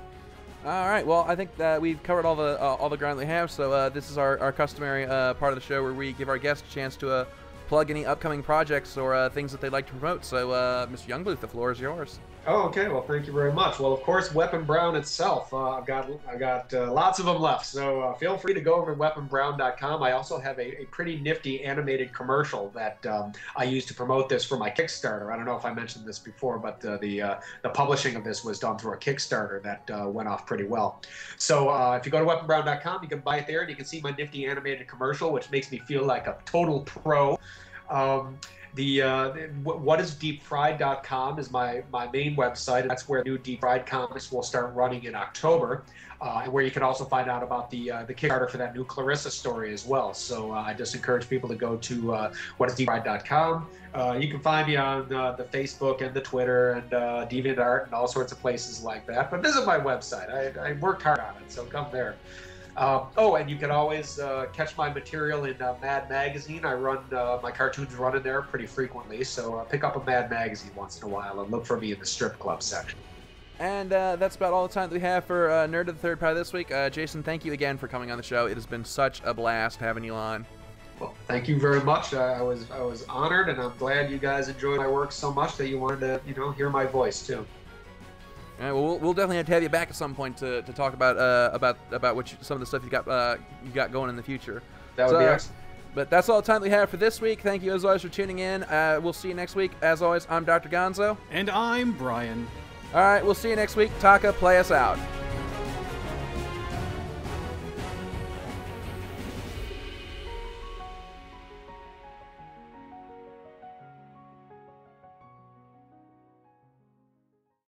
All right. Well, I think that we've covered all the ground we have. So this is our customary part of the show where we give our guests a chance to plug any upcoming projects or things that they'd like to promote. So, Mr. Yungbluth, the floor is yours. Oh, okay. Well, thank you very much. Well, of course, Weapon Brown itself. I've got lots of them left. So feel free to go over to weaponbrown.com. I also have a pretty nifty animated commercial that I used to promote this for my Kickstarter. I don't know if I mentioned this before, but the publishing of this was done through a Kickstarter that went off pretty well. So if you go to weaponbrown.com, you can buy it there, and you can see my nifty animated commercial, which makes me feel like a total pro. Whatisdeepfried.com is my main website. That's where new Deep Fried comics will start running in October, and where you can also find out about the Kickstarter for that new Clarissa story as well. So I just encourage people to go to whatisdeepfried.com. You can find me on the Facebook and the Twitter and DeviantArt and all sorts of places like that. But visit my website. I worked hard on it, so come there. And you can always catch my material in Mad Magazine. I run my cartoons run in there pretty frequently, so pick up a Mad Magazine once in a while and look for me in the strip club section. And that's about all the time that we have for Nerd of the Third Pie this week. Jason, thank you again for coming on the show. It has been such a blast having you on. Well, thank you very much. I was honored, and I'm glad you guys enjoyed my work so much that you wanted to, you know, hear my voice too. All right, well, we'll definitely have to have you back at some point to talk about what some of the stuff you got going in the future. That would be excellent. But that's all the time we have for this week. Thank you as always for tuning in. We'll see you next week. As always, I'm Dr. Gonzo. And I'm Brian. All right, we'll see you next week. Taka, play us out.